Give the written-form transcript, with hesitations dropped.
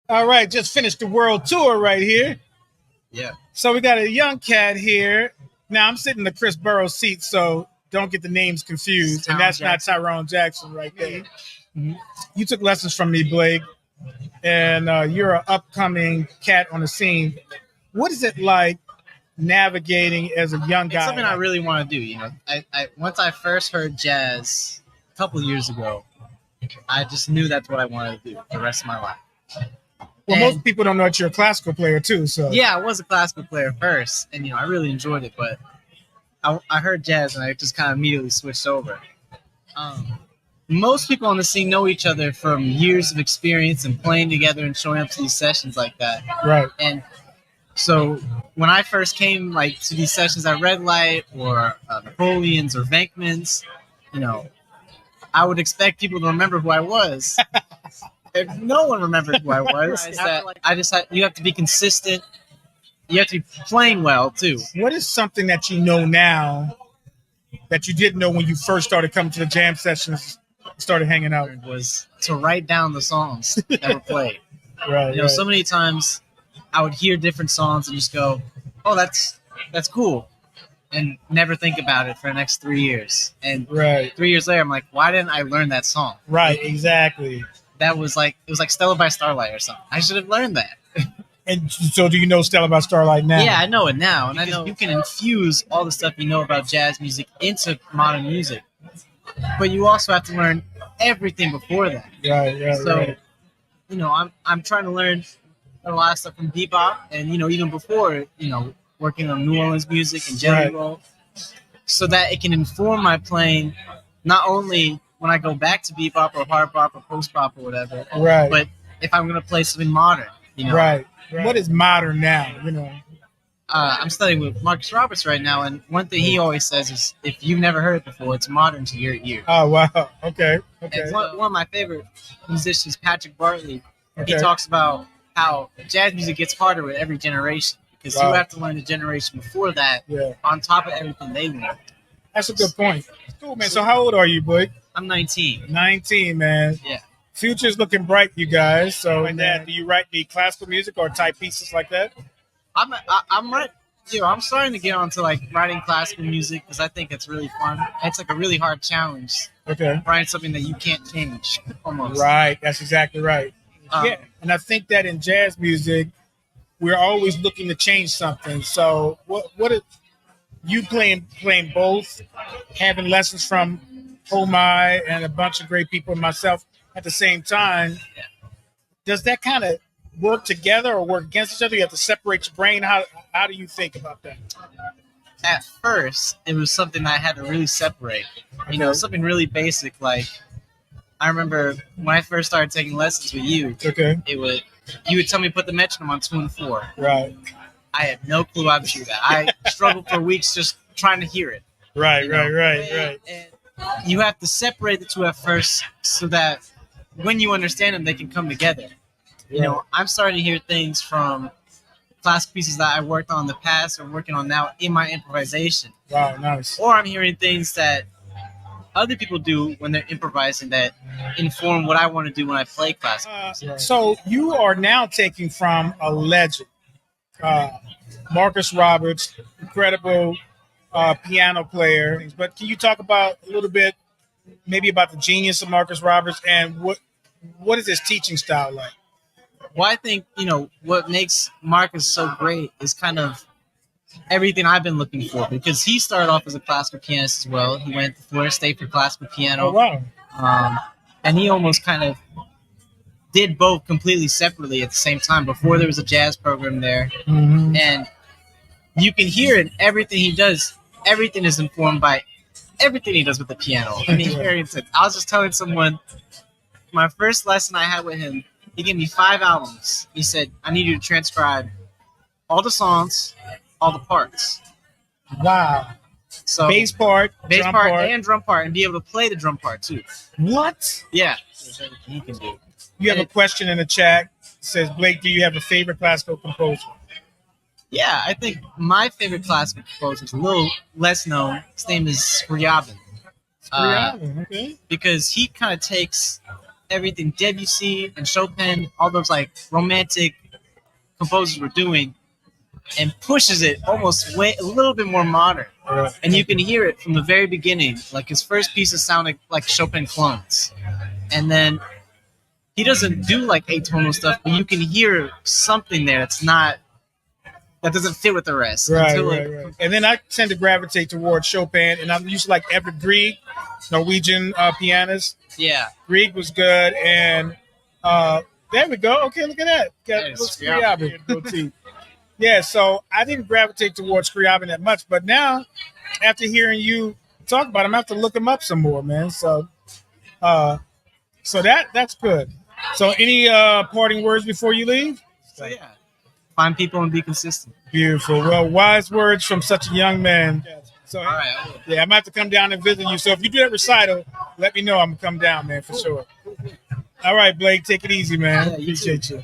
All right, just finished the world tour right here. Yeah. So we got a young cat here. Now I'm sitting in the Chris Burroughs seat, so don't get the names confused. And that's not Tyrone Jackson right there. Mm-hmm. You took lessons from me, Blake, and you're an upcoming cat on the scene. What is it like navigating as a young guy? It's something I really want to do. I once I first heard jazz a couple of years ago, I just knew that's what I wanted to do for the rest of my life. Well, most people don't know that you're a classical player too. So yeah, I was a classical player first, and I really enjoyed it. But I heard jazz, and I just kind of immediately switched over. Most people on the scene know each other from years of experience and playing together and showing up to these sessions like that. Right. And so when I first came to these sessions at Red Light or Napoleon's or Venkman's, I would expect people to remember who I was. If no one remembered who I was, you have to be consistent. You have to be playing well too. What is something that you know now that you didn't know when you first started coming to the jam sessions, started hanging out? Was to write down the songs that were played. Right. So many times I would hear different songs and just go, "Oh, that's cool," and never think about it for the next 3 years. And 3 years later, I'm like, "Why didn't I learn that song?" Right. Exactly. That was it was like Stella by Starlight or something. I should have learned that. And so do you know Stella by Starlight now? Yeah, I know it now. And I know you can infuse all the stuff you know about jazz music into modern music. But you also have to learn everything before that. Right. So, I'm trying to learn a lot of stuff from bebop and, even before, working on New Orleans music and jelly roll, so that it can inform my playing not only when I go back to bebop or hard bop or post bop or whatever, but if I'm going to play something modern, Right. What is modern now, I'm studying with Marcus Roberts right now, and one thing he always says is, if you've never heard it before, it's modern to your ear. Oh, wow. Okay. And one of my favorite musicians, Patrick Bartley, he talks about how jazz music gets harder with every generation because you have to learn the generation before that on top of everything they learned. That's a good point. Cool, man. So how old are you, Blake? I'm 19. 19, man. Yeah. Future's looking bright, you guys. So, do you write the classical music or type pieces like that? I'm starting to get onto writing classical music because I think it's really fun. It's a really hard challenge. Okay. Writing something that you can't change, almost. Right. That's exactly right. Yeah, and I think that in jazz music, we're always looking to change something. So, what are you playing both, having lessons from Homai and a bunch of great people and myself at the same time? Does that kind of work together or work against each other? You have to separate your brain. How do you think about that? At first, it was something I had to really separate. Something really basic. Like, I remember when I first started taking lessons with you. Okay. You would tell me to put the metronome on 2 and 4. Right. I had no clue how to do that. I struggled for weeks just trying to hear it. Right. And you have to separate the two at first so that when you understand them, they can come together. I'm starting to hear things from classic pieces that I worked on in the past or working on now in my improvisation. Wow, nice. Or I'm hearing things that other people do when they're improvising that inform what I want to do when I play classical music. So you are now taking from a legend, Marcus Roberts, incredible piano player. But can you talk about a little bit, maybe about the genius of Marcus Roberts and what is his teaching style like? Well, I think, what makes Marcus so great is kind of everything I've been looking for, because he started off as a classical pianist as well. He went to Florida State for classical piano. Oh, wow. And he almost kind of did both completely separately at the same time before there was a jazz program there. Mm-hmm. And you can hear it, everything he does, everything is informed by everything he does with the piano. I mean, very intense. I was just telling someone, my first lesson I had with him, he gave me 5 albums. He said, I need you to transcribe all the songs, all the parts. Wow. So bass part, and drum part, and be able to play the drum part too. What? Yeah. He can do. You have a question in the chat. It says, Blake, do you have a favorite classical composer? Yeah, I think my favorite classical composer is a little less known. His name is Scriabin. Okay. Because he kind of takes everything Debussy and Chopin, all those like romantic composers were doing, and pushes it almost a little bit more modern. And you can hear it from the very beginning. Like his first pieces sounded like Chopin clones, and then he doesn't do like atonal stuff, but you can hear something there that doesn't fit with the rest. Right. And then I tend to gravitate towards Chopin, and I'm used to like Everett Grieg, Norwegian pianist. Yeah. Grieg was good, and there we go. Okay, look at that. Got Scriabin. Yeah, so I didn't gravitate towards Scriabin that much, but now, after hearing you talk about him, I have to look him up some more, man. So that's good. So any parting words before you leave? So yeah. Find people and be consistent. Beautiful. Well, wise words from such a young man. So, all right. Yeah, I'm going to have to come down and visit you. So if you do that recital, let me know. I'm going to come down, man, for sure. All right, Blake, take it easy, man. Yeah, Appreciate you.